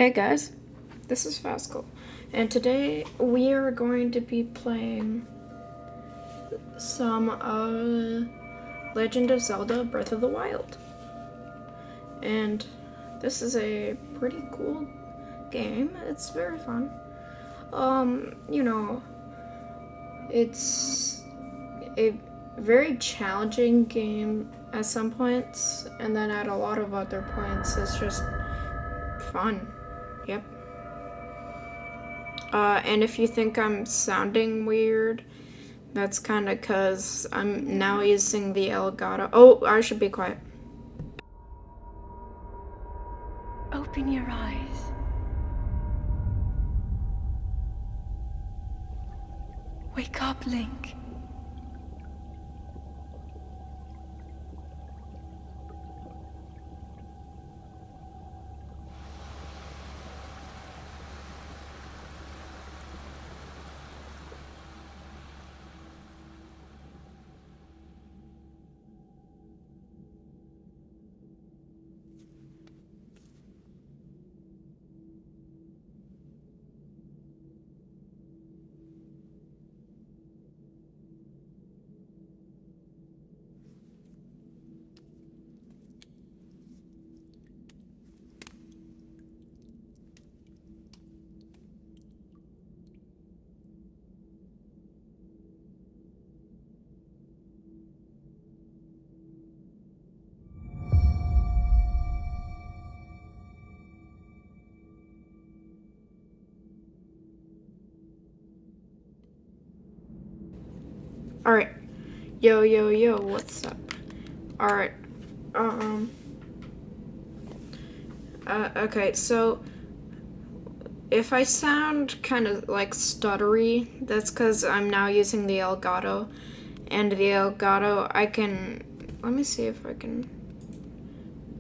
Hey guys, this is Fastskull, and today we are going to be playing some Legend of Zelda Breath of the Wild. And this is a pretty cool game. It's very fun. It's a very challenging game at some points, and then at a lot of other points it's just fun. Yep. And if you think I'm sounding weird, that's kind of because I'm now using the Elgato. Oh, I should be quiet. Open your eyes. Wake up, Link. Alright. Yo, what's up? Alright. Okay, so if I sound kind of like stuttery, that's because I'm now using the Elgato. And the Elgato, let me see if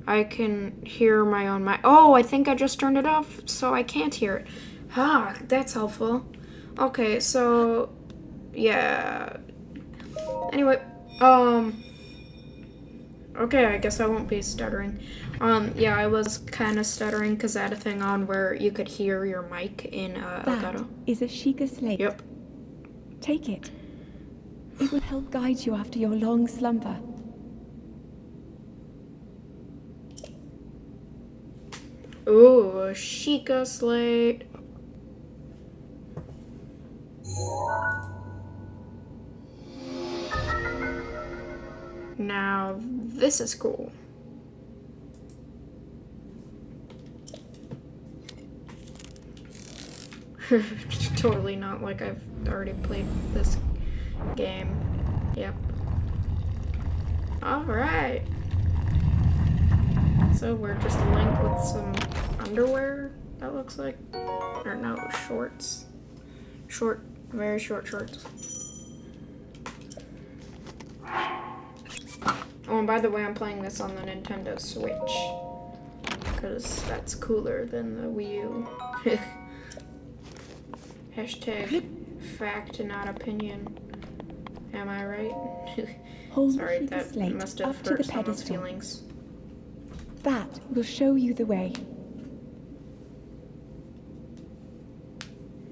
I can hear my own mic. Oh, I think I just turned it off, so I can't hear it. Ah, that's helpful. Okay, so, yeah. Anyway, okay, I guess I won't be stuttering. Yeah, I was kind of stuttering because I had a thing on where you could hear your mic in Elgato. That is a Sheikah slate. Yep. Take it. It will help guide you after your long slumber. Ooh, a Sheikah slate. Now, this is cool. Totally not like I've already played this game. Yep. Alright. So we're just a Link with some underwear, that looks like. Or no, shorts. Very short shorts. Oh, and by the way, I'm playing this on the Nintendo Switch. Because that's cooler than the Wii U. Hashtag fact, not opinion. Am I right? Hold Sorry, Sheikah that slate must have up to the hurt someone's pedestal. feelings. That will show you the way.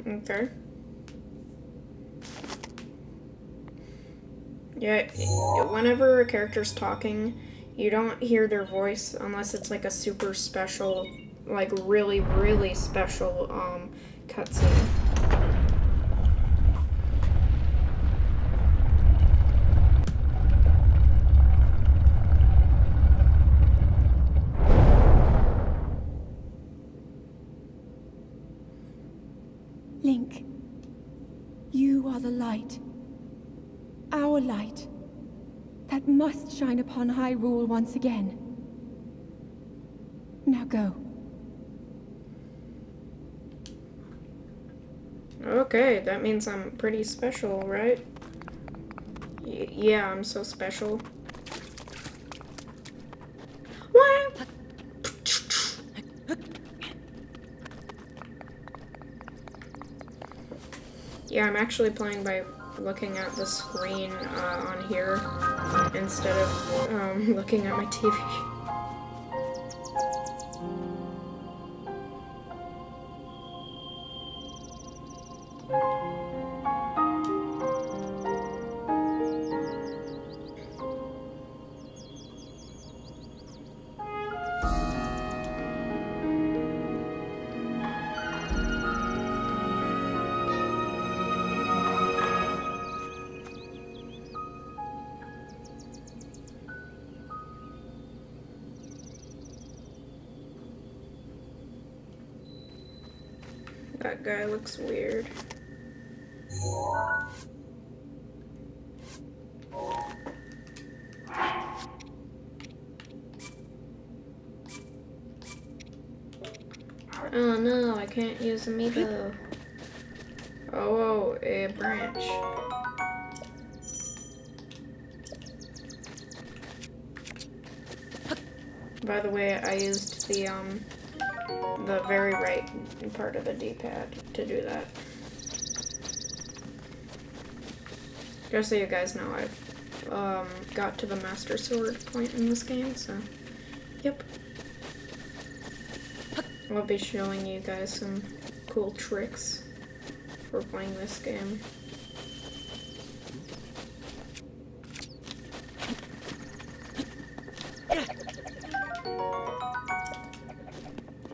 Okay. Yeah, whenever a character's talking, you don't hear their voice unless it's like a super special, like really, really special cutscene. Link, you are the light. Our light. That must shine upon Hyrule once again. Now go. Okay, that means I'm pretty special, right? Yeah, I'm so special. What? Yeah, I'm actually playing by looking at the screen on here instead of looking at my TV. That guy looks weird. Oh no, I can't use Amiibo. Oh, a branch. By the way, I used the very right part of the D-pad to do that. Just so you guys know, I've got to the Master Sword point in this game, so yep. I'll be showing you guys some cool tricks for playing this game.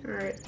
Alright.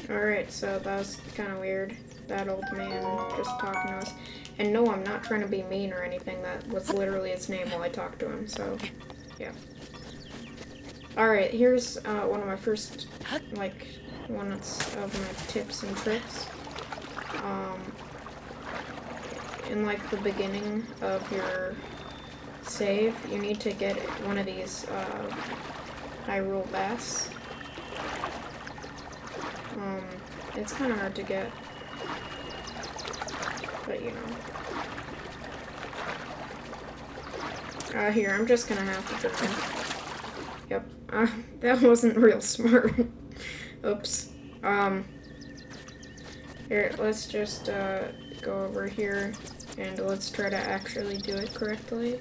Alright, so that was kind of weird. That old man just talking to us. And no, I'm not trying to be mean or anything. That was literally his name while I talked to him, so yeah. Alright, here's one of my first, like, one of my tips and tricks. In, like, the beginning of your save, you need to get one of these Hyrule Bass. It's kind of hard to get, but you know. Here, I'm just gonna have to drink. Yep, that wasn't real smart. Oops. Here, let's just go over here and let's try to actually do it correctly.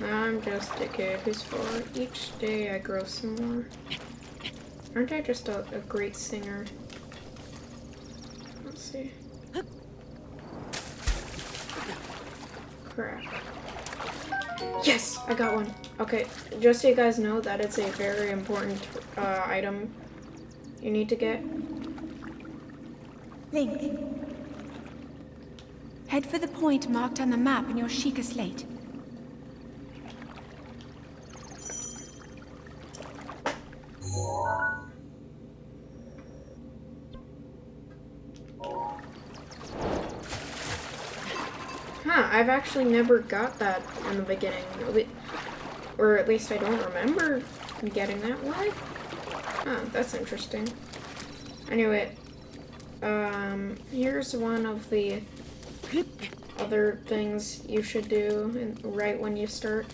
I'm just a kid who's 4. Each day I grow some more. Aren't I just a great singer? Let's see. Crap. Yes! I got one! Okay, just so you guys know that it's a very important item you need to get. Link. Head for the point marked on the map in your Sheikah slate. Huh, I've actually never got that in the beginning. Or at least I don't remember getting that. Why? Huh, that's interesting. Anyway, here's one of the other things you should do right when you start.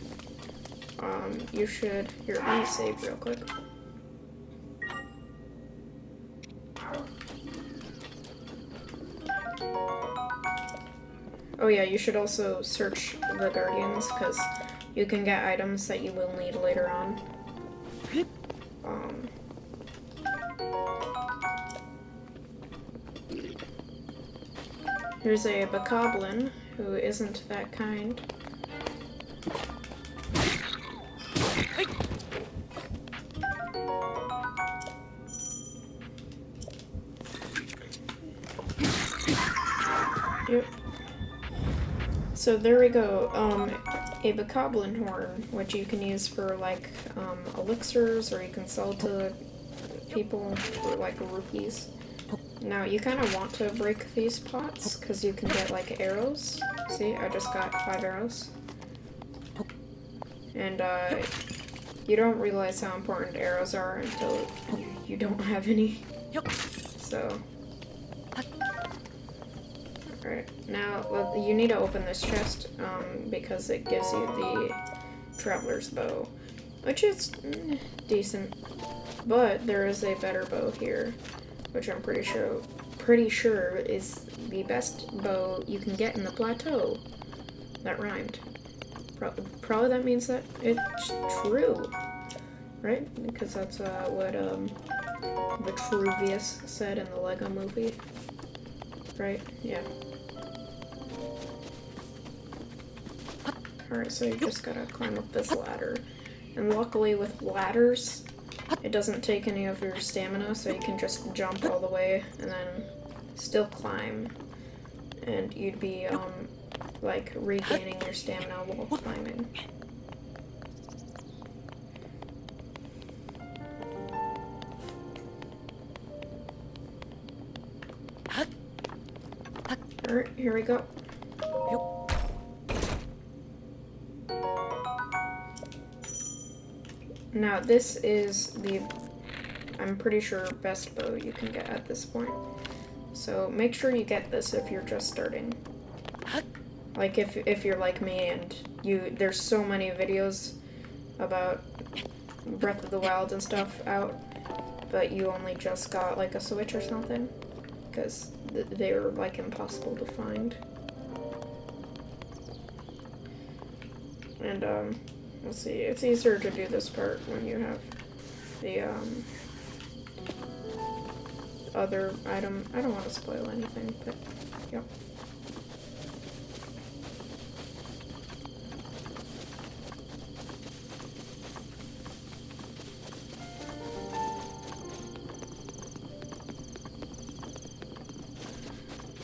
You should... Here, let me save real quick. Oh yeah, you should also search the Guardians, because you can get items that you will need later on. Here's a Bokoblin, who isn't that kind. Yep. So there we go, a Bokoblin horn, which you can use for, like, elixirs, or you can sell to people for, like, rupees. Now, you kind of want to break these pots, because you can get, like, arrows. See, I just got 5 arrows. And, you don't realize how important arrows are until you don't have any. So, alright, now you need to open this chest because it gives you the traveler's bow, which is decent, but there is a better bow here, which I'm pretty sure is the best bow you can get in the plateau. That rhymed. Probably that means that it's true, right? Because that's what Vitruvius said in the Lego movie, right? Yeah. Alright, so you just gotta climb up this ladder. And luckily with ladders, it doesn't take any of your stamina, so you can just jump all the way and then still climb. And you'd be, like, regaining your stamina while climbing. Alright, here we go. Now, this is the, I'm pretty sure, best bow you can get at this point. So make sure you get this if you're just starting. Like if you're like me and there's so many videos about Breath of the Wild and stuff out, but you only just got like a Switch or something, because they were like impossible to find. And let's see, it's easier to do this part when you have the other item. I don't want to spoil anything, but yep.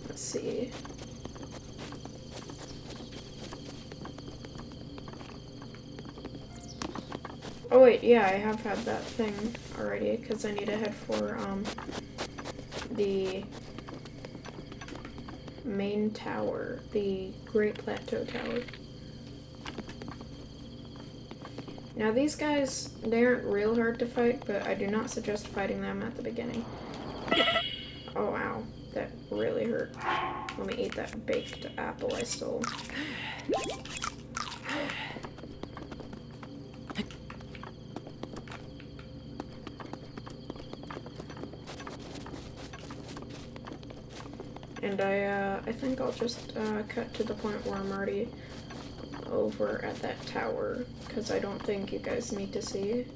Let's see. Oh wait, yeah, I have had that thing already, because I need to head for, the main tower, the Great Plateau Tower. Now these guys, they aren't real hard to fight, but I do not suggest fighting them at the beginning. Oh wow, that really hurt. Let me eat that baked apple I stole. And I think I'll just cut to the point where I'm already over at that tower, because I don't think you guys need to see.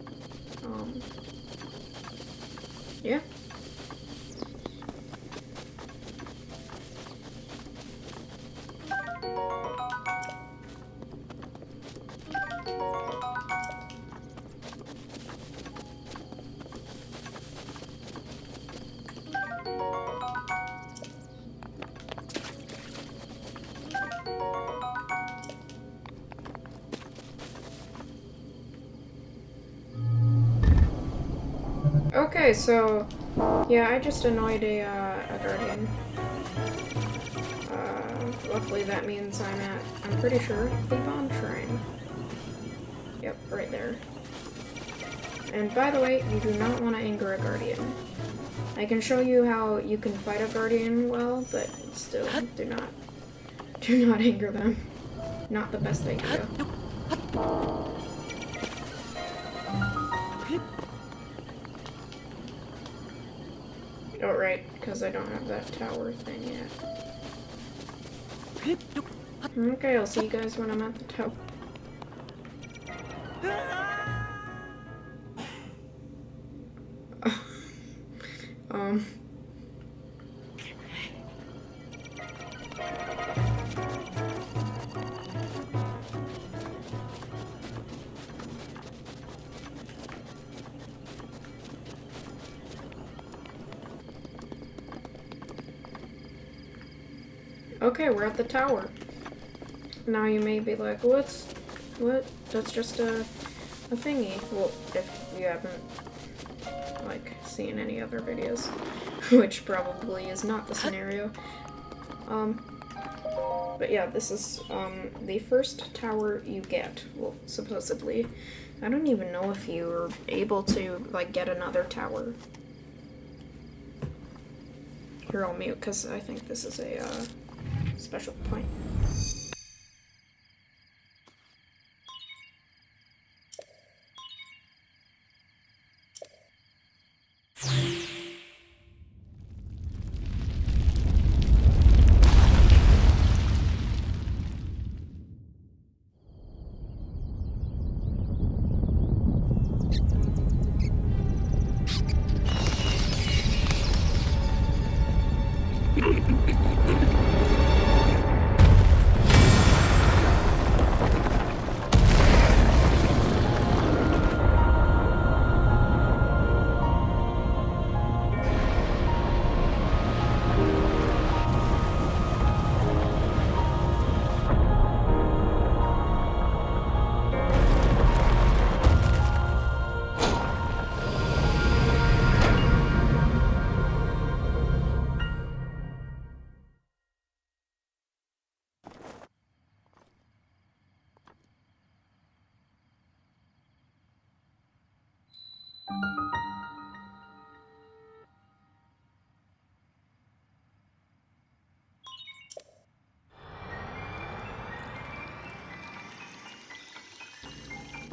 Yeah. Okay, so, yeah, I just annoyed a guardian. Luckily that means I'm pretty sure, the Bond Shrine. Yep, right there. And by the way, you do not want to anger a guardian. I can show you how you can fight a guardian well, but still, do not anger them. Not the best idea. Oh, right, because I don't have that tower thing yet. Okay, I'll see you guys when I'm at the tower. Okay, we're at the tower. Now you may be like, what? That's just a thingy. Well, if you haven't, like, seen any other videos, which probably is not the scenario. But yeah, this is the first tower you get, well, supposedly. I don't even know if you're able to, like, get another tower. Here, I'll mute, because I think this is a special point.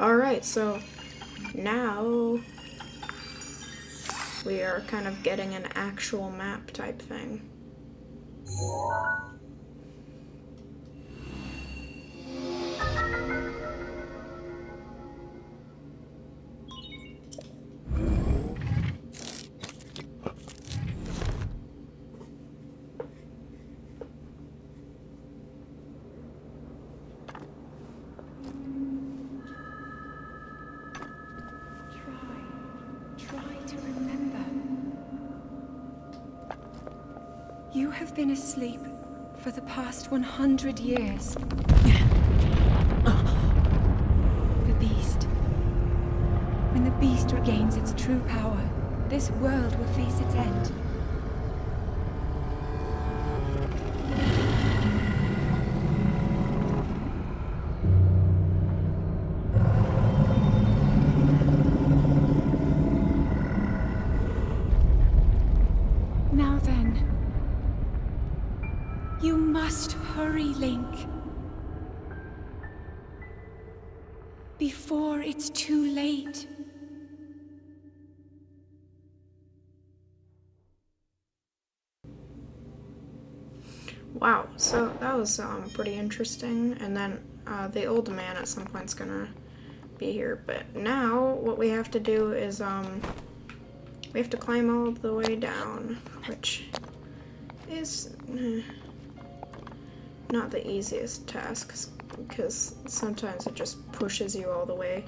Alright, so now we are kind of getting an actual map type thing. Try to remember. You have been asleep for the past 100 years. The beast. When the beast regains its true power, this world will face its end. Now then, you must hurry, Link. Before it's too late. Wow, so that was pretty interesting. And then the old man at some point's gonna be here. But now what we have to do is we have to climb all the way down, which is not the easiest task because sometimes it just pushes you all the way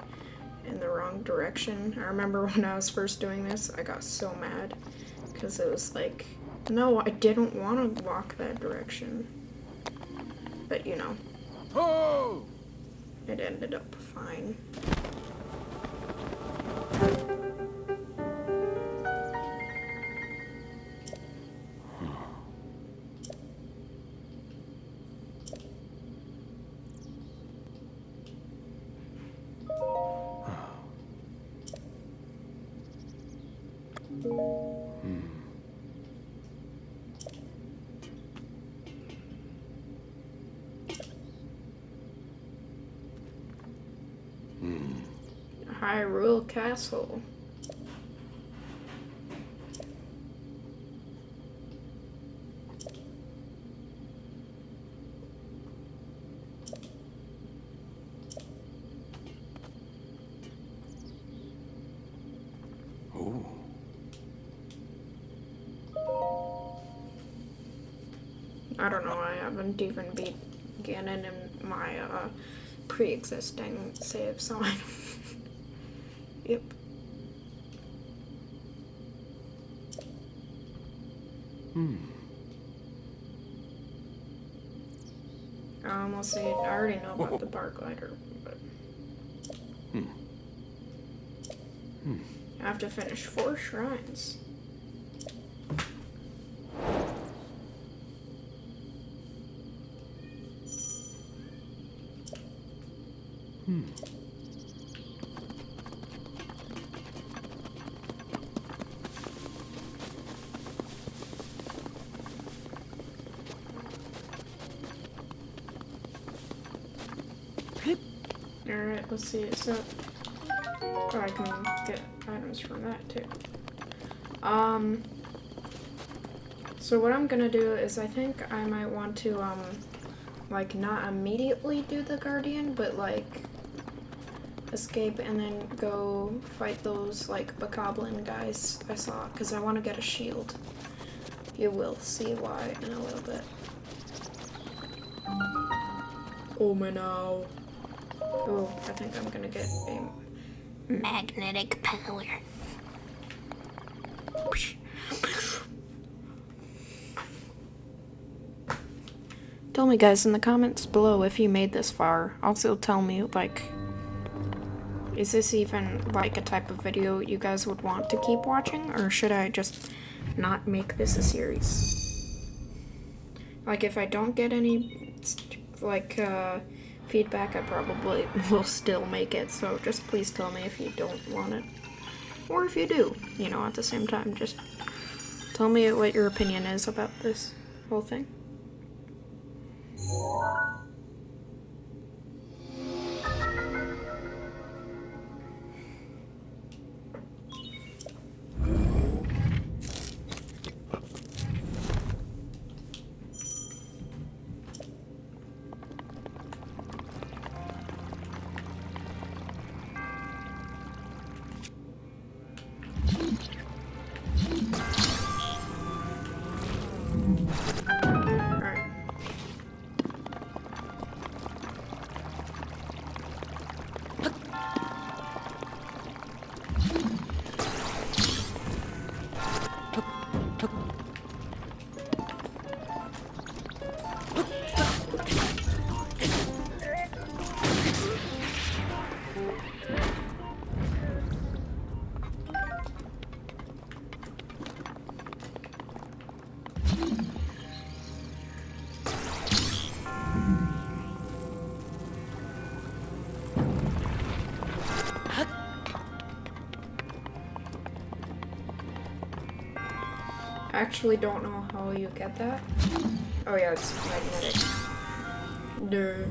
in the wrong direction. I remember when I was first doing this, I got so mad because it was like, no, I didn't want to walk that direction. But you know, it ended up fine. Hyrule Castle. I don't know, I haven't even beat Ganon in my pre-existing save, so I Yep. We'll see. I already know about the bar glider, but I have to finish 4 shrines. Alright, let's see. So, oh, I can get items from that too. So what I'm gonna do is I think I might want to, like, not immediately do the Guardian, but, like, escape and then go fight those, like, Bokoblin guys I saw, because I want to get a shield. You will see why in a little bit. Oh my now. Oh, I think I'm gonna get a magnetic power. Tell me guys in the comments below if you made this far. Also tell me, like, is this even like a type of video you guys would want to keep watching, or should I just not make this a series? Like, if I don't get any, like, feedback, I probably will still make it, so just please tell me if you don't want it. Or if you do, you know, at the same time, just tell me what your opinion is about this whole thing. I actually don't know how you get that. Oh yeah, it's magnetic. Duh.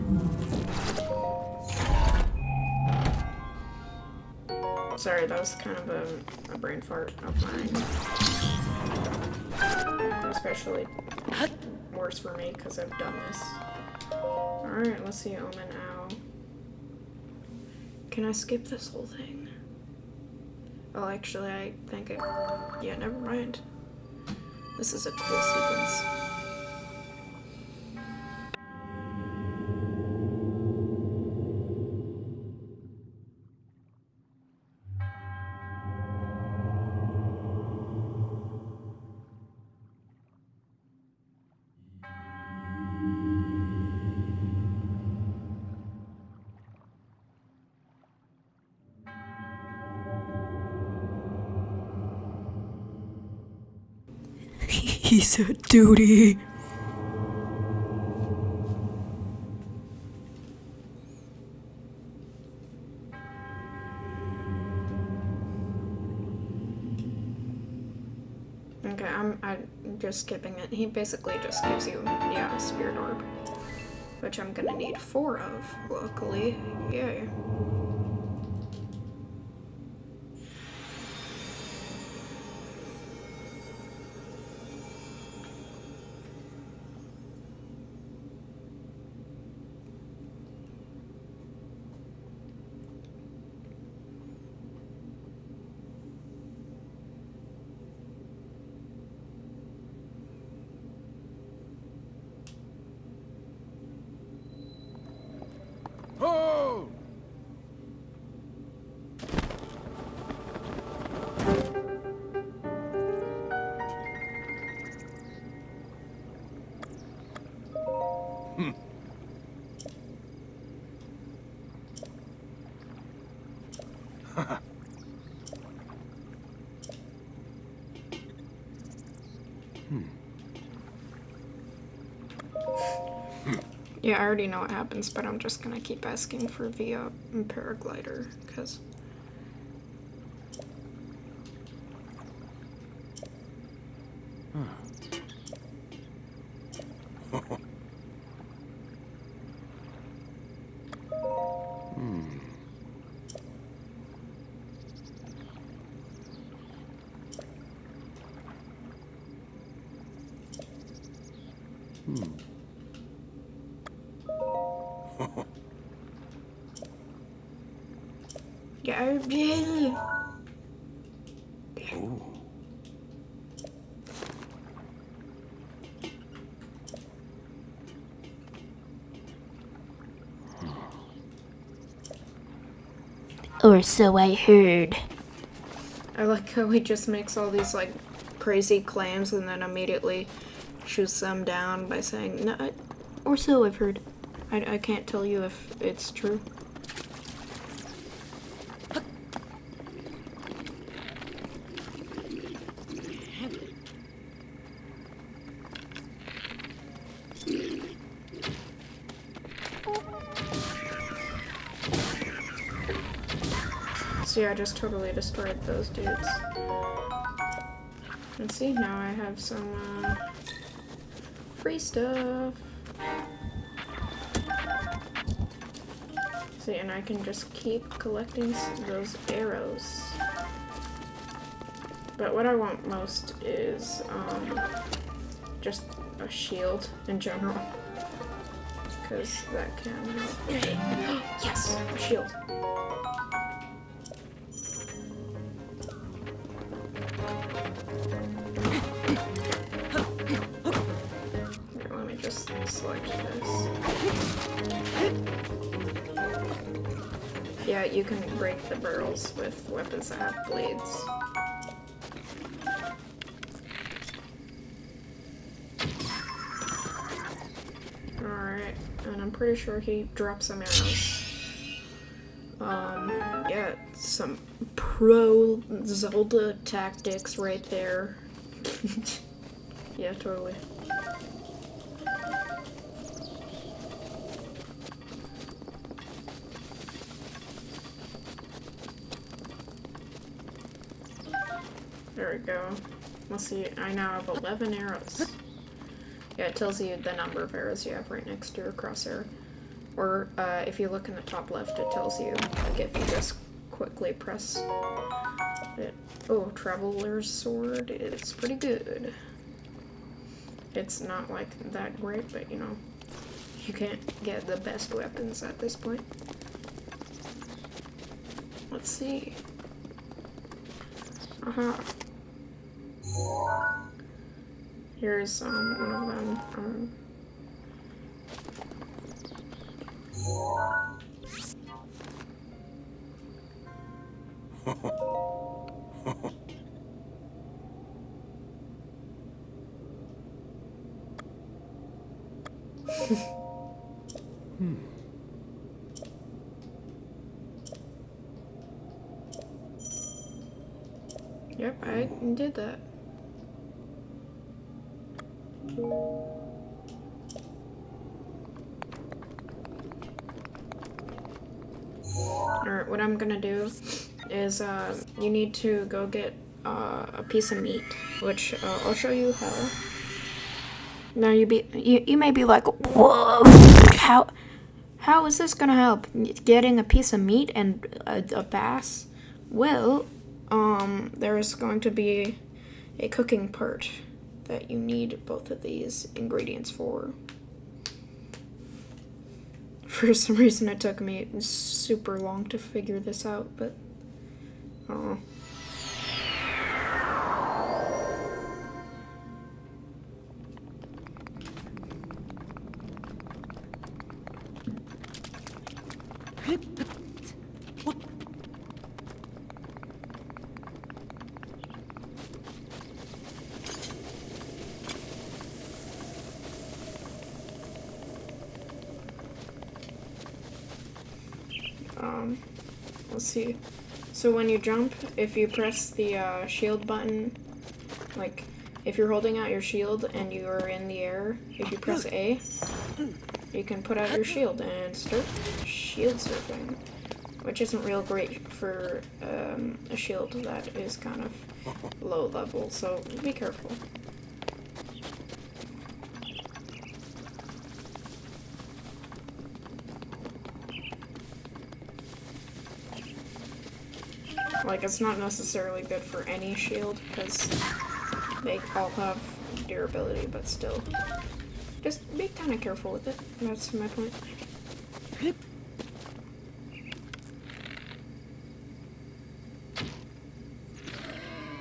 Sorry, that was kind of a brain fart of mine. Especially worse for me because I've done this. Alright, let's see, Omen Ow. Can I skip this whole thing? Oh, actually, I think it... Yeah, never mind. This is a cool sequence. He said duty. Okay, I'm just skipping it. He basically just gives you, yeah, a spirit orb. Which I'm gonna need 4 of, luckily. Yay. Oh! Yeah, I already know what happens, but I'm just gonna keep asking for via paraglider, because... Garbage. Oh. Or so I heard. I like how he just makes all these like crazy claims and then immediately shoots them down by saying, no, or so I've heard. I can't tell you if it's true. So yeah, I just totally destroyed those dudes. And see, now I have some free stuff. See, and I can just keep collecting those arrows. But what I want most is just a shield in general. Because that can help. Yes, a shield. Here, let me just select this. Yeah, you can break the barrels with weapons that have blades. Alright, and I'm pretty sure he dropped some arrows. Yeah, some pro Zelda tactics right there. Yeah, totally. There we go. Let's see, I now have 11 arrows. Yeah, it tells you the number of arrows you have right next to your crosshair. Or if you look in the top left, it tells you, like, if you just quickly press it. Oh, Traveler's Sword. It's pretty good. It's not, like, that great, but, you know, you can't get the best weapons at this point. Let's see. Aha. Here's one of them. Yep, I did that. Alright, what I'm gonna do is you need to go get a piece of meat, which I'll show you how. Now you may be like, whoa, how is this gonna help? Getting a piece of meat and a bass? Well, there's going to be a cooking part that you need both of these ingredients for. For some reason it took me super long to figure this out, but oh. Let's see. So when you jump, if you press the shield button, like if you're holding out your shield and you are in the air, if you press A, you can put out your shield and start shield surfing, which isn't real great for a shield that is kind of low level, so be careful. Like, it's not necessarily good for any shield, because they all have durability, but still. Just be kind of careful with it. That's my point.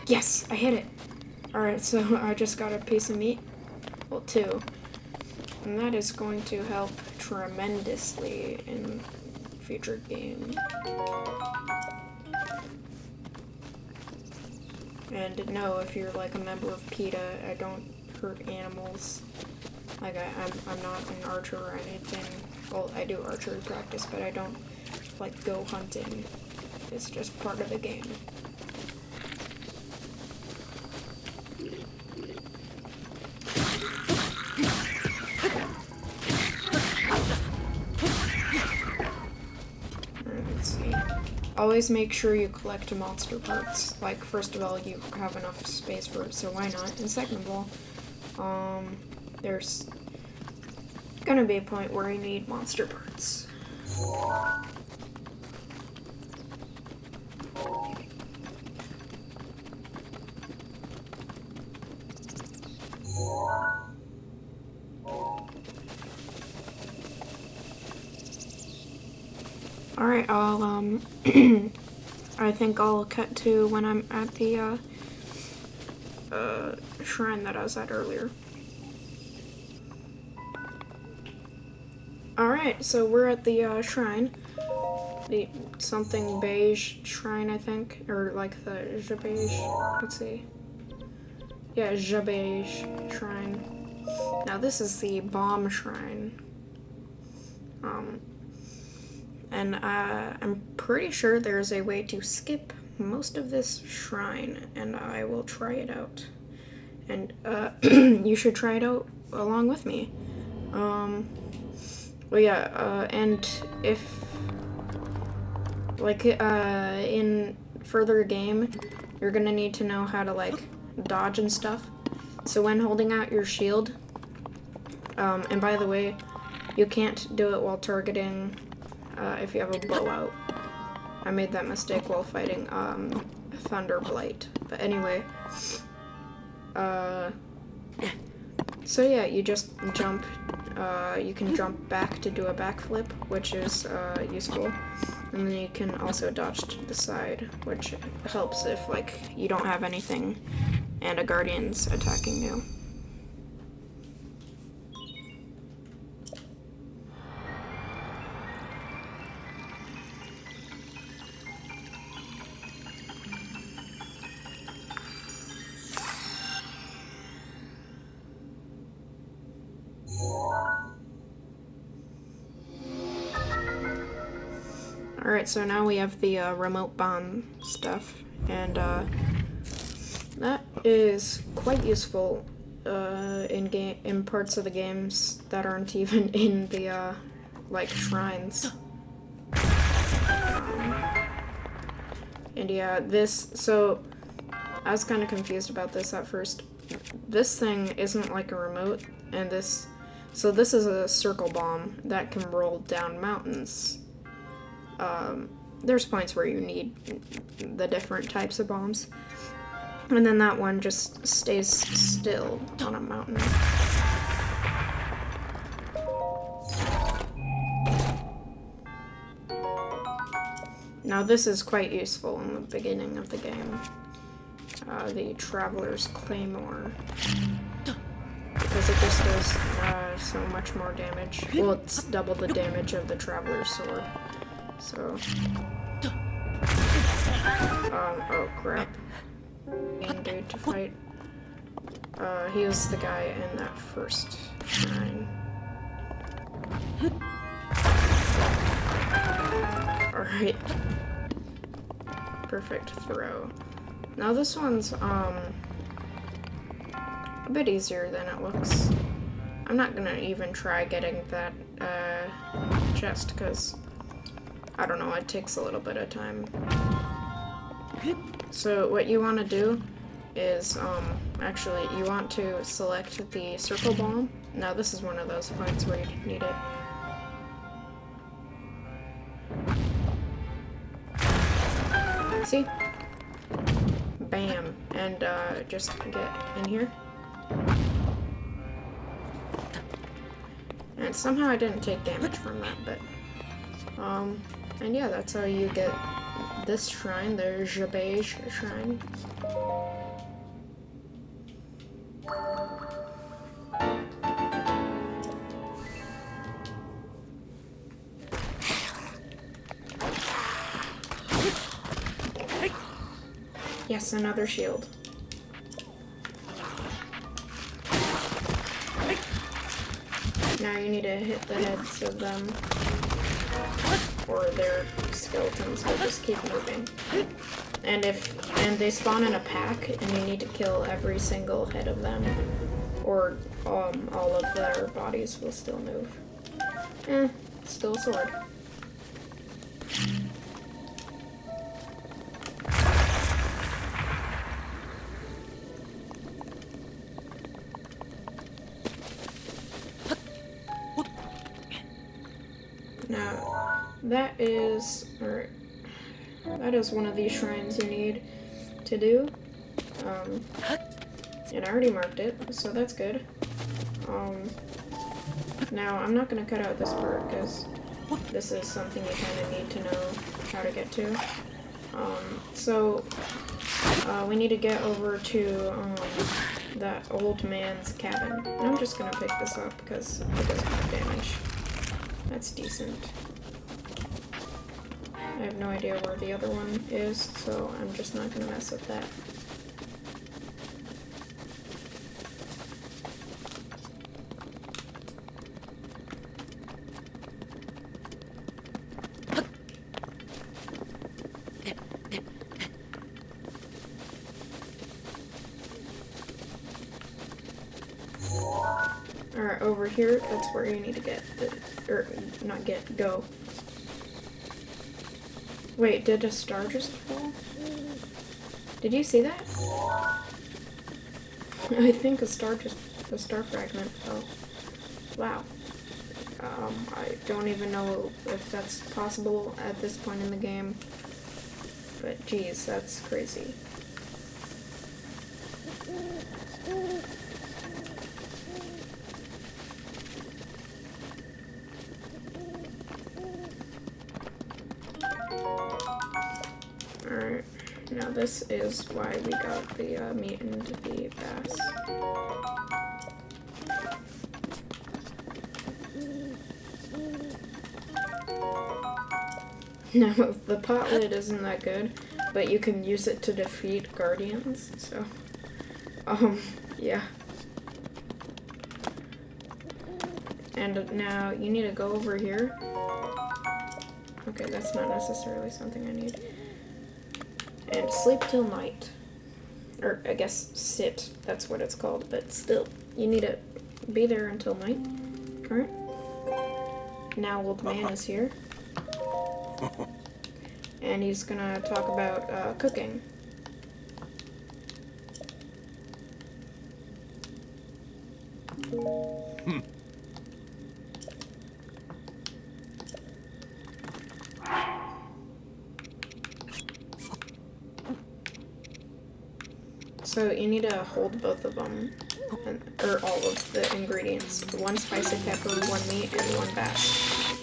Yes, I hit it. Alright, so I just got a piece of meat. Well, 2. And that is going to help tremendously in future games. And no, if you're like a member of PETA, I don't hurt animals. Like I'm not an archer or anything. Well, I do archery practice, but I don't like go hunting. It's just part of the game. Always make sure you collect monster parts. Like, first of all, you have enough space for it, so why not? And second of all, there's gonna be a point where you need monster parts. Alright, I'll, I think I'll cut to when I'm at the, shrine that I was at earlier. Alright, so we're at the, shrine. The something beige shrine, I think. Or, like, the beige, let's see. Yeah, beige shrine. Now, this is the bomb shrine. And I'm pretty sure there's a way to skip most of this shrine, and I will try it out. And you should try it out along with me. Well, yeah, and if, like, in further game, you're gonna need to know how to, like, dodge and stuff. So when holding out your shield, and by the way, you can't do it while targeting if you have a blowout. I made that mistake while fighting Thunder Blight. But anyway, so yeah, you just jump. You can jump back to do a backflip, which is useful. And then you can also dodge to the side, which helps if, like, you don't have anything and a guardian's attacking you. Alright, so now we have the remote bomb stuff, and that is quite useful in parts of the games that aren't even in the like shrines. And yeah, so I was kind of confused about this at first. This thing isn't like a remote, and this is a circle bomb that can roll down mountains. There's points where you need the different types of bombs. And then that one just stays still on a mountain. Now this is quite useful in the beginning of the game. The Traveler's Claymore. Because it just does so much more damage. Well, it's double the damage of the Traveler's Sword. So, oh crap. Main dude to fight. He was the guy in that first shrine. Alright. Perfect throw. Now this one's, a bit easier than it looks. I'm not gonna even try getting that, chest, because I don't know, it takes a little bit of time. So what you want to do is, actually, you want to select the circle bomb. Now this is one of those points where you need it. See? Bam. And, just get in here. And somehow I didn't take damage from that, but... and yeah, that's how you get this shrine, the Jabej shrine. Yes, another shield. Now you need to hit the heads of them, or their skeletons will just keep moving. And they spawn in a pack, and you need to kill every single head of them, or all of their bodies will still move. Still a sword. Now, that is one of these shrines you need to do. And I already marked it, so that's good. Now, I'm not going to cut out this part, because this is something you kind of need to know how to get to. We need to get over to that old man's cabin. And I'm just going to pick this up, because it doesn't have damage. That's decent. I have no idea where the other one is, so I'm just not going to mess with that. Alright, over here, that's where you need to go. Wait, did a star just fall? Did you see that? I think a star fragment fell. Wow. I don't even know if that's possible at this point in the game. But geez, that's crazy. Alright, now this is why we got the meat and the bass. Now, the pot lid isn't that good, but you can use it to defeat guardians, so, yeah. And now, you need to go over here. Okay, that's not necessarily something I need. And sleep till night. Or, I guess, sit. That's what it's called. But still, you need to be there until night. Correct? Now old man is here. And he's gonna talk about cooking. So you need to hold both of them, or all of the ingredients. 1 spicy pepper, 1 meat, and 1 bass.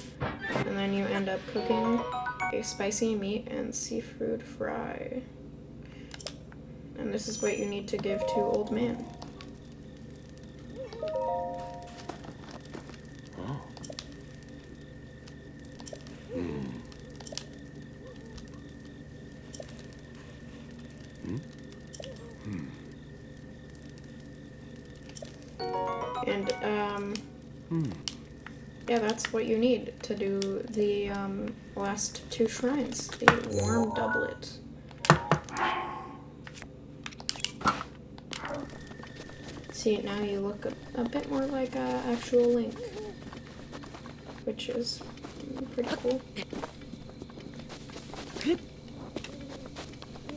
And then you end up cooking a spicy meat and seafood fry. And this is what you need to give to old man. And, yeah, that's what you need to do the, last 2 shrines. The warm doublet. See, now you look a bit more like actual Link. Which is pretty cool.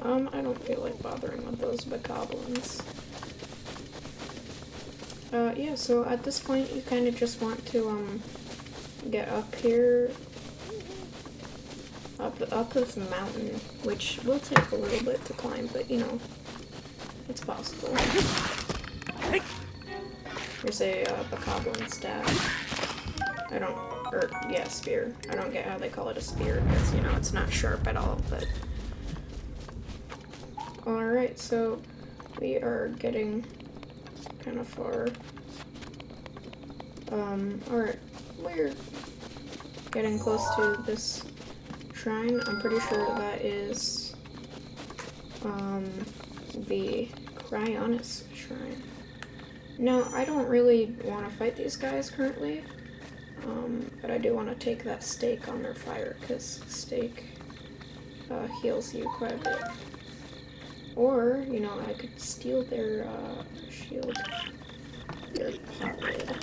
I don't feel like bothering with those bokoblins. Yeah, so at this point you kind of just want to, get up here, up this mountain, which will take a little bit to climb, but, you know, it's possible. There's a bokoblin staff. I don't, or yeah, spear. I don't get how they call it a spear because, you know, it's not sharp at all, but. Alright, so we are getting kind of far. Alright, we're getting close to this shrine. I'm pretty sure that is, the Cryonis shrine. No, I don't really want to fight these guys currently, but I do want to take that stake on their fire, because stake heals you quite a bit. Or, you know, I could steal their shield, their pot lid.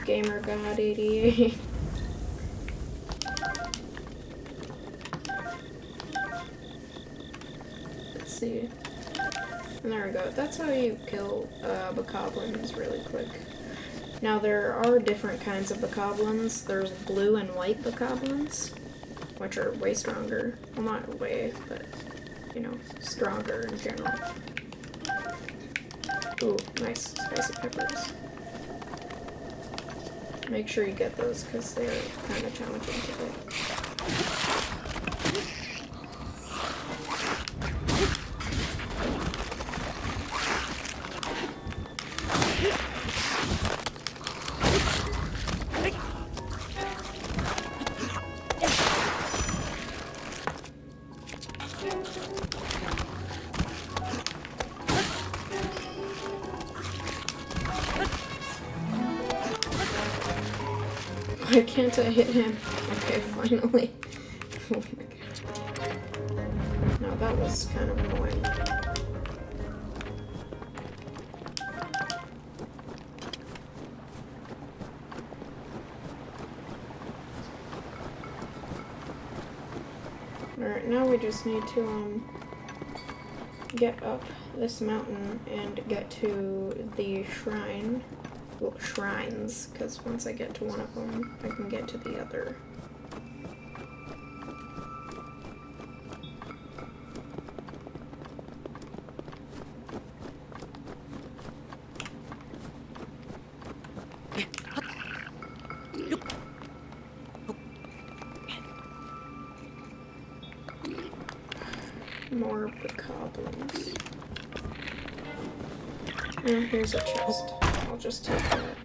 Gamer God 88. Let's see. And there we go. That's how you kill bokoblins really quick. Now there are different kinds of bokoblins. There's blue and white bokoblins, which are way stronger. Well, not way, but, you know, stronger in general. Ooh, nice spicy peppers. Make sure you get those because they're kind of challenging to get. Why can't I hit him? Okay, finally. Oh my god. Now that was kind of annoying. Alright, now we just need to get up this mountain and get to the shrine. Well, shrines, because once I get to one of them, I can get to the other. More bokoblins. And here's a chest. I'll just take that.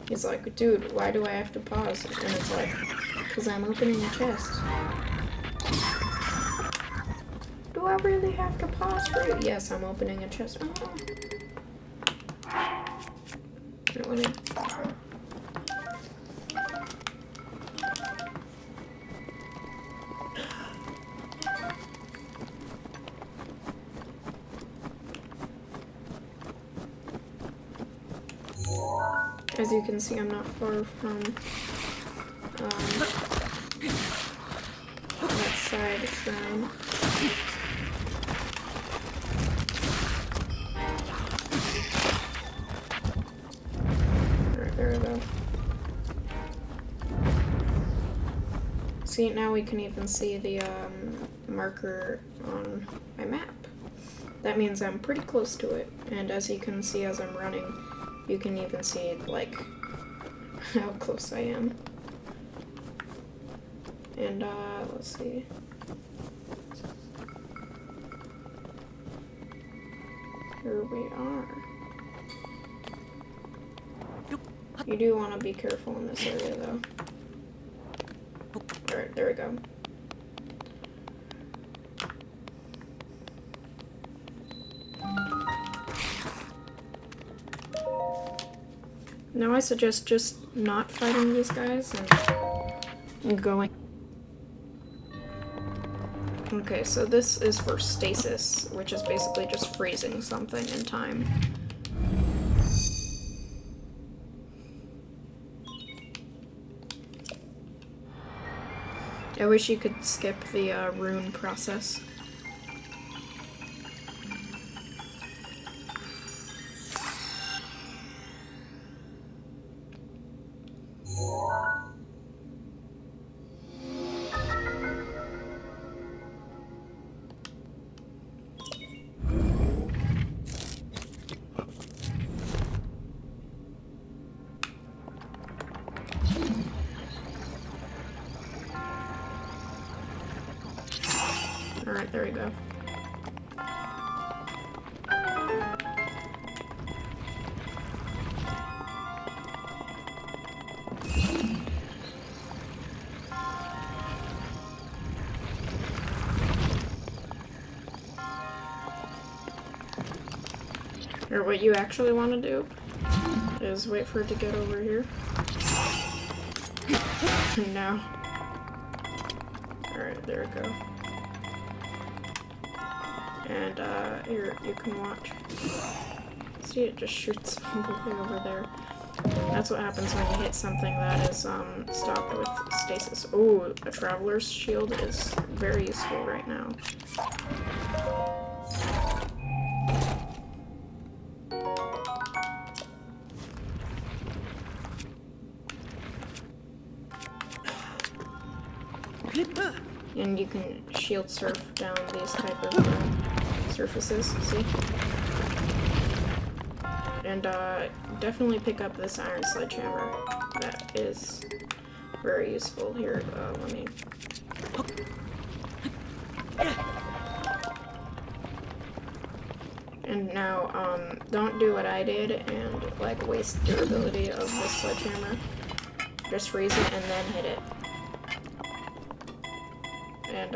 He's like, dude, why do I have to pause? And it's like, because I'm opening a chest. Do I really have to pause for you? Yes, I'm opening a chest. Oh. Let me... As you can see, I'm not far from that side shrine. Alright, there we go. See, now we can even see the marker on my map. That means I'm pretty close to it, and as you can see as I'm running, you can even see, like, how close I am. And, let's see. Here we are. You do want to be careful in this area, though. Alright, there we go. Now I suggest just not fighting these guys and going. Okay, so this is for stasis, which is basically just freezing something in time. I wish you could skip the rune process. there we go. Or what you actually want to do is wait for it to get over here. Now. Alright, there we go. And here, you can watch. See, it just shoots all the way over there. That's what happens when you hit something that is stopped with stasis. Ooh, a traveler's shield is very useful right now. And you can shield surf down these type of surfaces, see? And definitely pick up this iron sledgehammer. That is very useful. Here, let me... And now, don't do what I did and, like, waste durability of this sledgehammer. Just freeze it and then hit it. And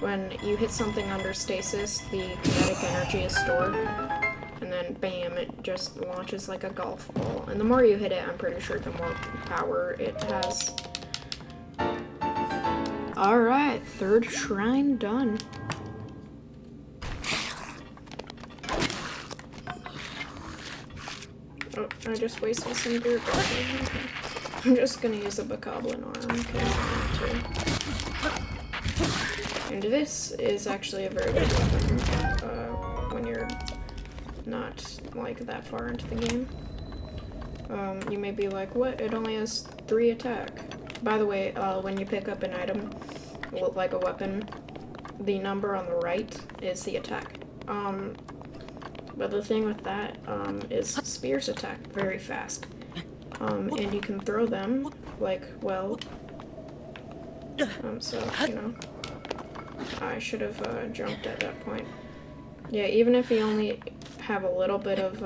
when you hit something under stasis, the kinetic energy is stored, and then bam, it just launches like a golf ball. And the more you hit it, I'm pretty sure the more power it has. Alright, third shrine done. Oh, I just wasted some dirt. I'm just gonna use a bokoblin arm because I want to. And this is actually a very good weapon when you're not like that far into the game. You may be like, what? It only has 3 attack. By the way, when you pick up an item, like a weapon, the number on the right is the attack. But the thing with that is spears attack very fast. And you can throw them, like, well, so, you know, I should have jumped at that point. Yeah, even if you only have a little bit of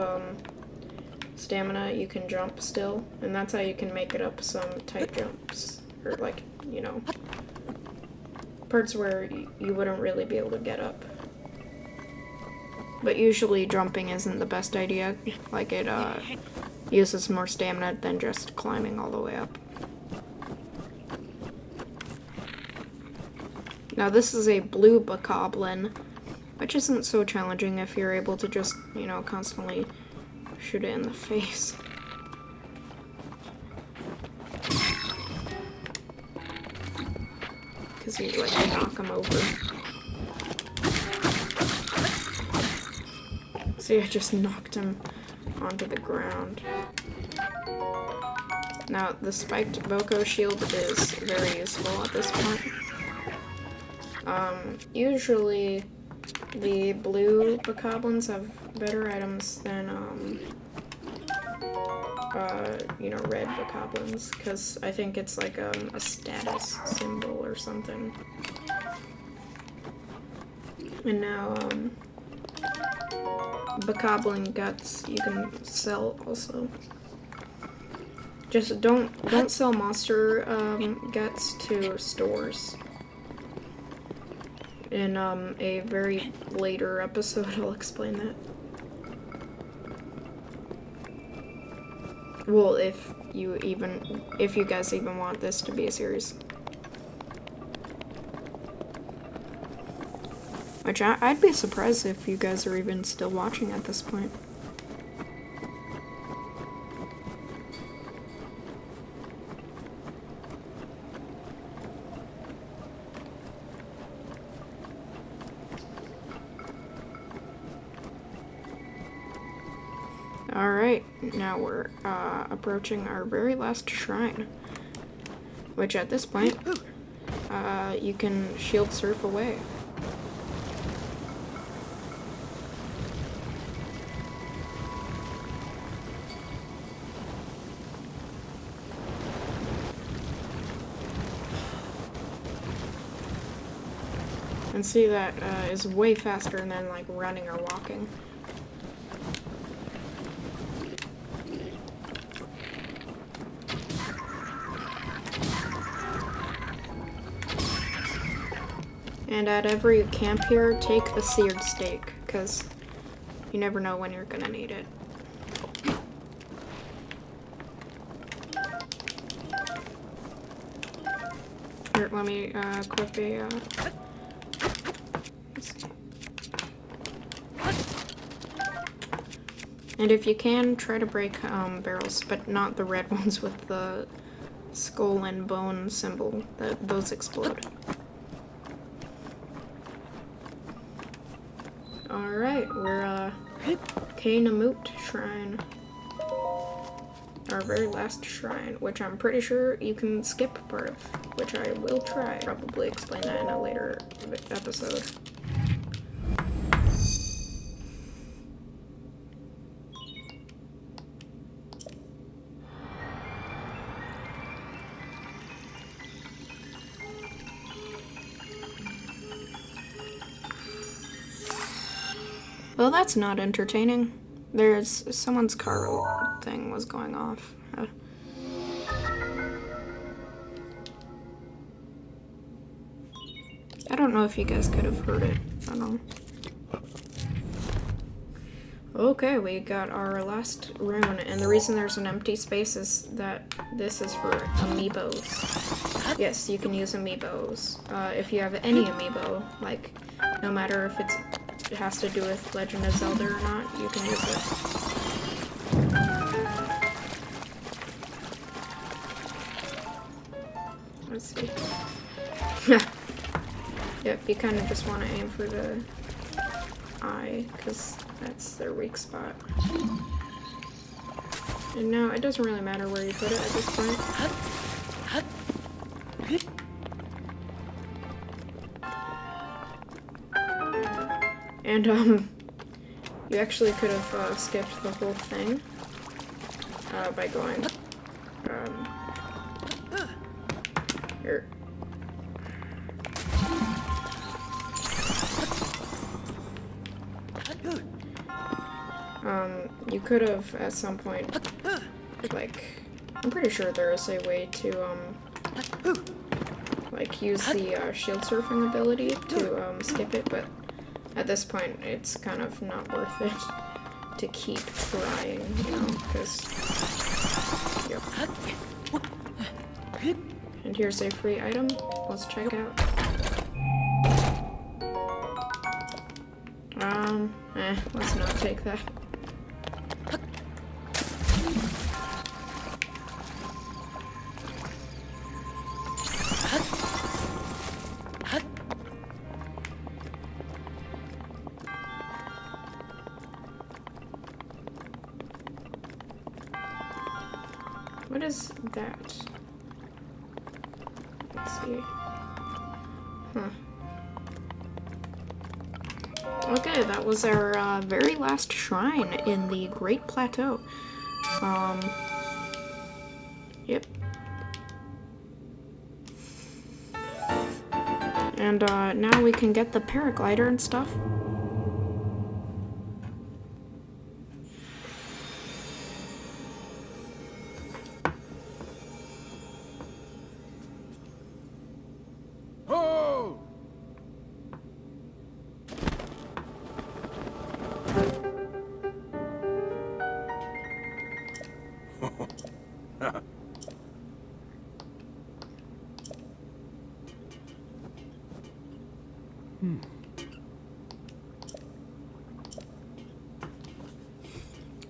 stamina, you can jump still, and that's how you can make it up some tight jumps, or like, you know, parts where you wouldn't really be able to get up. But usually jumping isn't the best idea, like it uses more stamina than just climbing all the way up. Now this is a blue bokoblin, which isn't so challenging if you're able to just, you know, constantly shoot it in the face. Because you, like, knock them over. See, I just knocked him onto the ground. Now, the spiked Boko shield is very useful at this point. Usually the blue bokoblins have better items than, you know, red bokoblins, because I think it's like a status symbol or something. And now, bokoblin guts you can sell also. Just don't sell monster guts to stores. In a very later episode, I'll explain that. Well, if you guys even want this to be a series. Which I'd be surprised if you guys are even still watching at this point. Alright, now we're approaching our very last shrine. Which at this point, you can shield surf away. And see, that is way faster than like running or walking. And at every camp here, take the seared steak, because you never know when you're gonna need it. Here, let me equip a, let's see. And if you can, try to break barrels, but not the red ones with the skull and bone symbol. Those explode. Alright, we're Namut Shrine. Our very last shrine, which I'm pretty sure you can skip part of, which I will try. Probably explain that in a later episode. Well, that's not entertaining. There's someone's car thing was going off. I don't know if you guys could have heard it. I don't know. Okay, we got our last rune, and the reason there's an empty space is that this is for amiibos. Yes, you can use amiibos. If you have any amiibo, like, no matter if it has to do with Legend of Zelda or not, you can use it. Let's see. Yep, you kind of just want to aim for the eye, because that's their weak spot. And now, it doesn't really matter where you put it at this point. And, you actually could have skipped the whole thing by going, here. You could have, at some point, like, I'm pretty sure there is a way to, like, use the shield surfing ability to skip it, but at this point, it's kind of not worth it to keep trying, you know, because, yep. And here's a free item. Let's check out. Let's not take that. What is that? Let's see. Huh. Okay, that was our very last shrine in the Great Plateau. Yep. And now we can get the paraglider and stuff. Ho!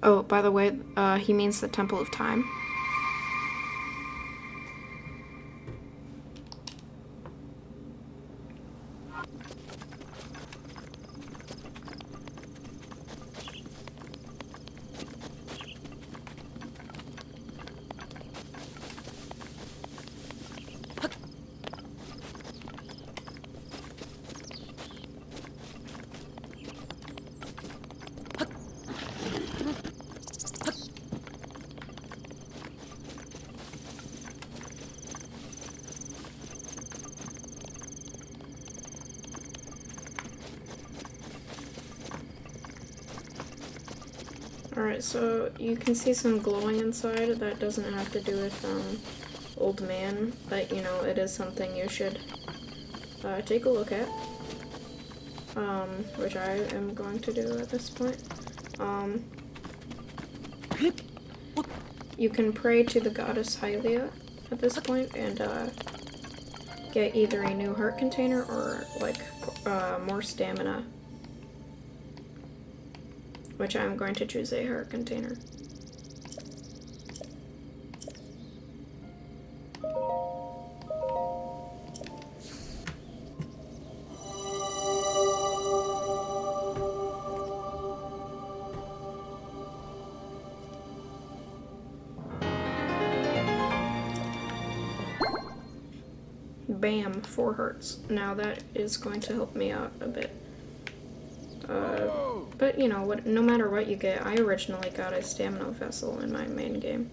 Oh, by the way, he means the Temple of Time. Alright, so you can see some glowing inside. That doesn't have to do with Old Man, but you know, it is something you should take a look at. Which I am going to do at this point. You can pray to the goddess Hylia at this point and get either a new heart container or like more stamina. Which I'm going to choose a heart container. Bam, 4 hearts. Now that is going to help me out a bit. But you know what? No matter what you get, I originally got a stamina vessel in my main game.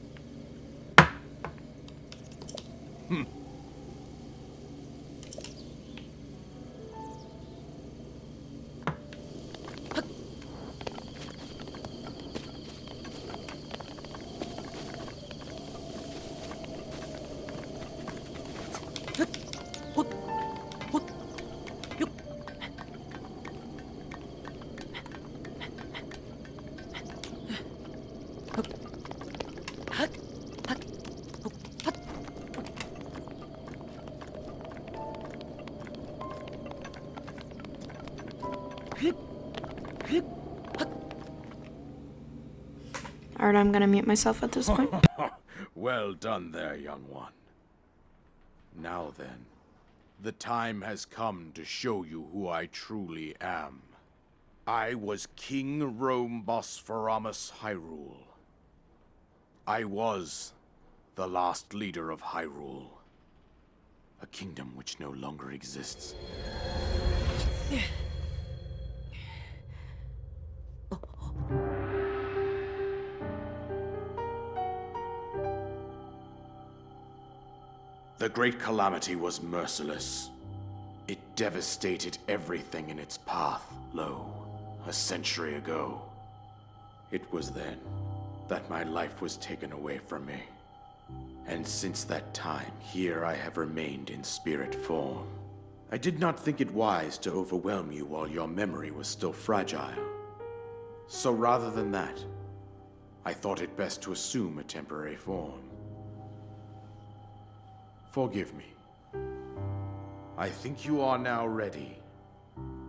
Alright, I'm gonna mute myself at this point. Well done there, young one. Now then, the time has come to show you who I truly am. I was King Rome Bosphoramos Hyrule. I was the last leader of Hyrule, a kingdom which no longer exists. The Great Calamity was merciless. It devastated everything in its path, a century ago. It was then that my life was taken away from me. And since that time, here I have remained in spirit form. I did not think it wise to overwhelm you while your memory was still fragile. So rather than that, I thought it best to assume a temporary form. Forgive me. I think you are now ready.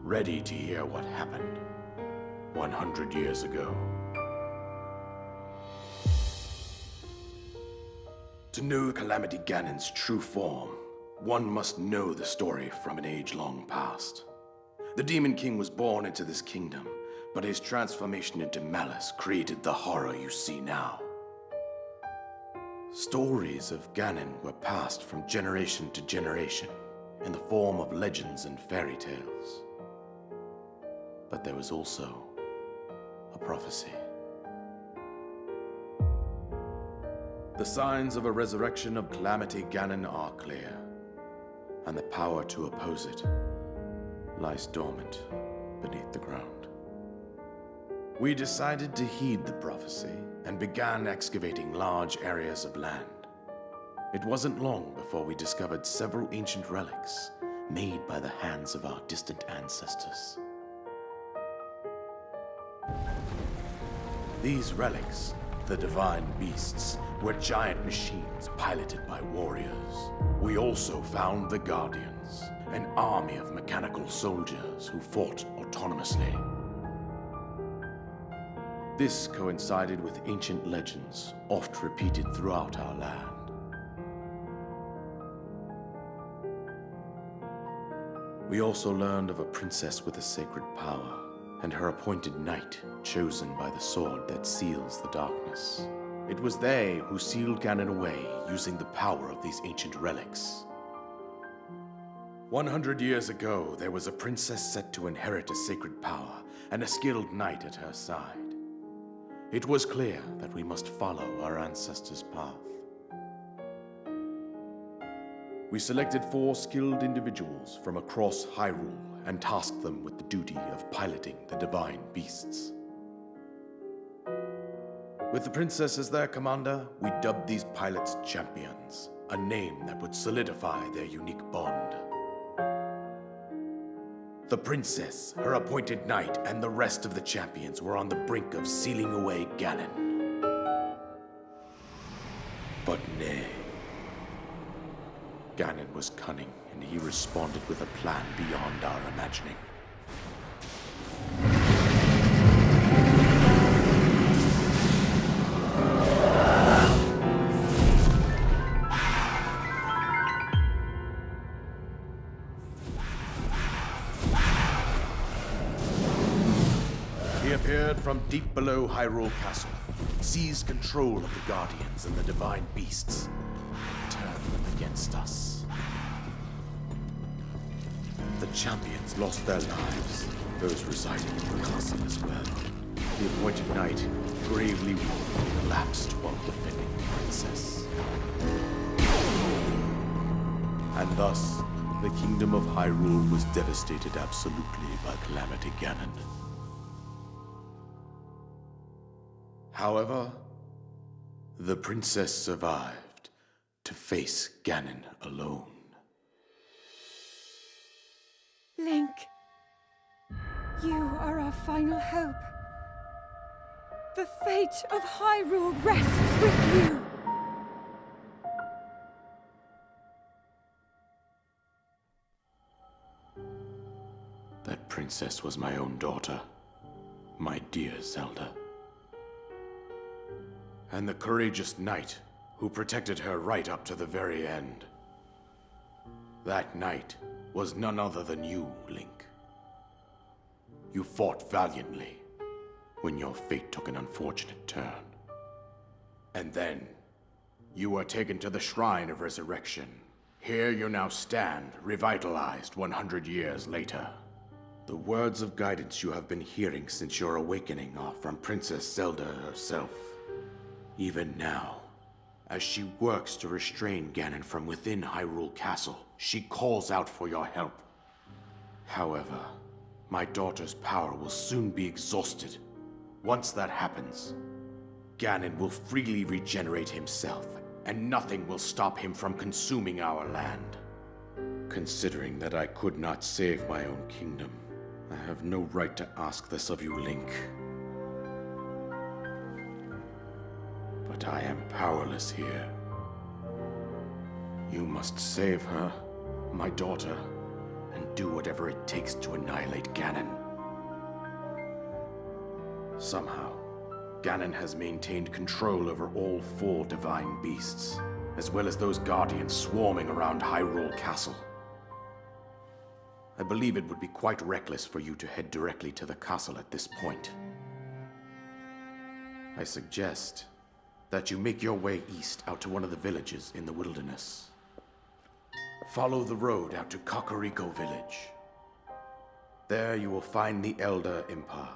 Ready to hear what happened 100 years ago. To know Calamity Ganon's true form, one must know the story from an age long past. The Demon King was born into this kingdom, but his transformation into malice created the horror you see now. Stories of Ganon were passed from generation to generation in the form of legends and fairy tales. But there was also a prophecy. The signs of a resurrection of Calamity Ganon are clear, and the power to oppose it lies dormant beneath the ground. We decided to heed the prophecy and began excavating large areas of land. It wasn't long before we discovered several ancient relics made by the hands of our distant ancestors. These relics, the divine beasts, were giant machines piloted by warriors. We also found the Guardians, an army of mechanical soldiers who fought autonomously. This coincided with ancient legends, oft repeated throughout our land. We also learned of a princess with a sacred power, and her appointed knight, chosen by the sword that seals the darkness. It was they who sealed Ganon away using the power of these ancient relics. 100 years ago, there was a princess set to inherit a sacred power, and a skilled knight at her side. It was clear that we must follow our ancestors' path. We selected 4 skilled individuals from across Hyrule and tasked them with the duty of piloting the divine beasts. With the princess as their commander, we dubbed these pilots champions, a name that would solidify their unique bond. The princess, her appointed knight, and the rest of the champions were on the brink of sealing away Ganon. But nay. Ganon was cunning, and he responded with a plan beyond our imagining. He appeared from deep below Hyrule Castle, seized control of the Guardians and the Divine Beasts, and turned them against us. The champions lost their lives, those residing in the castle as well. The appointed knight, gravely wounded, collapsed while defending the princess. And thus, the kingdom of Hyrule was devastated absolutely by Calamity Ganon. However, the princess survived to face Ganon alone. Link, you are our final hope. The fate of Hyrule rests with you. That princess was my own daughter, my dear Zelda. And the courageous knight who protected her right up to the very end. That knight was none other than you, Link. You fought valiantly when your fate took an unfortunate turn. And then, you were taken to the Shrine of Resurrection. Here you now stand, revitalized 100 years later. The words of guidance you have been hearing since your awakening are from Princess Zelda herself. Even now, as she works to restrain Ganon from within Hyrule Castle, she calls out for your help. However, my daughter's power will soon be exhausted. Once that happens, Ganon will freely regenerate himself, and nothing will stop him from consuming our land. Considering that I could not save my own kingdom, I have no right to ask this of you, Link. But I am powerless here. You must save her, my daughter, and do whatever it takes to annihilate Ganon. Somehow, Ganon has maintained control over all 4 divine beasts, as well as those guardians swarming around Hyrule Castle. I believe it would be quite reckless for you to head directly to the castle at this point. I suggest that you make your way east out to one of the villages in the wilderness. Follow the road out to Kakariko Village. There you will find the Elder Impa.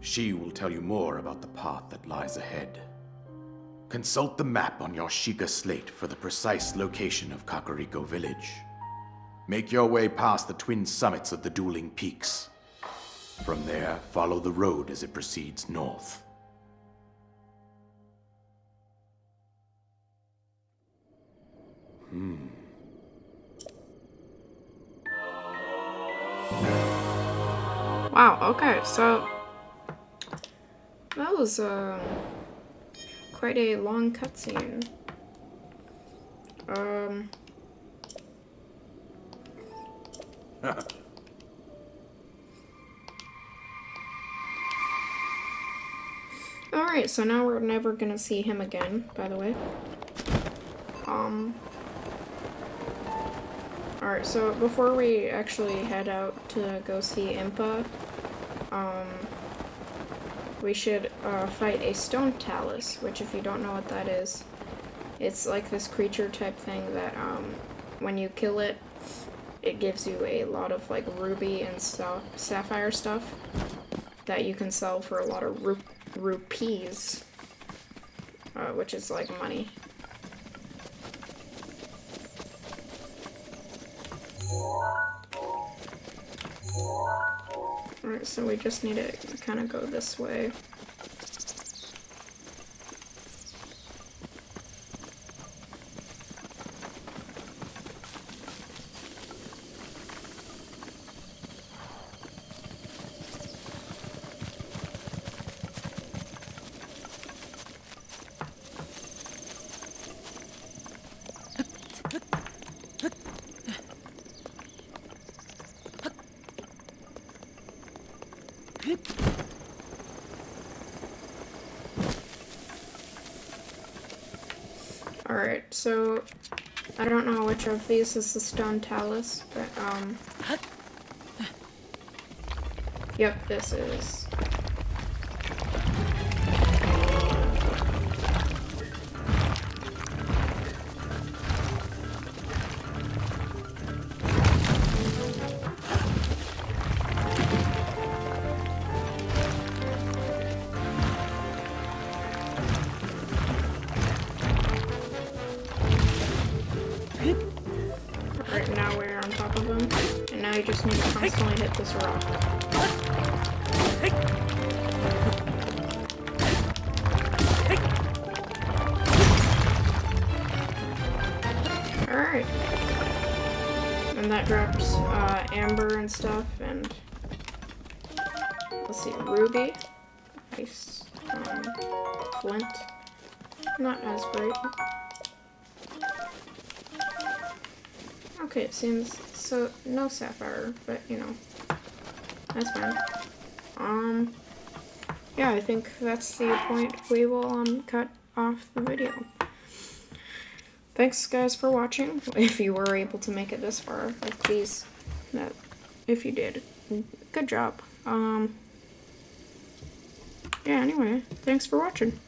She will tell you more about the path that lies ahead. Consult the map on your Sheikah slate for the precise location of Kakariko Village. Make your way past the twin summits of the dueling peaks. From there, follow the road as it proceeds north. Wow, okay, so that was quite a long cutscene. Alright, so now we're never gonna see him again, by the way. Alright, so before we actually head out to go see Impa, we should fight a stone talus, which if you don't know what that is, it's like this creature type thing that when you kill it, it gives you a lot of like ruby and sapphire stuff that you can sell for a lot of rupees, which is like money. Alright, so we just need to kind of go this way. Alright, so I don't know which of these is the stone talus, but yep, this is. Alright, now we're on top of him, and now you just need to constantly hit this rock. Alright. And that drops amber and stuff, and let's see, ruby, ice, flint, not as great. Okay, it seems so, no sapphire, but you know, that's fine. Yeah, I think that's the point. We will cut off the video. Thanks guys for watching. If you were able to make it this far, like please, if you did, good job. Yeah, anyway, thanks for watching.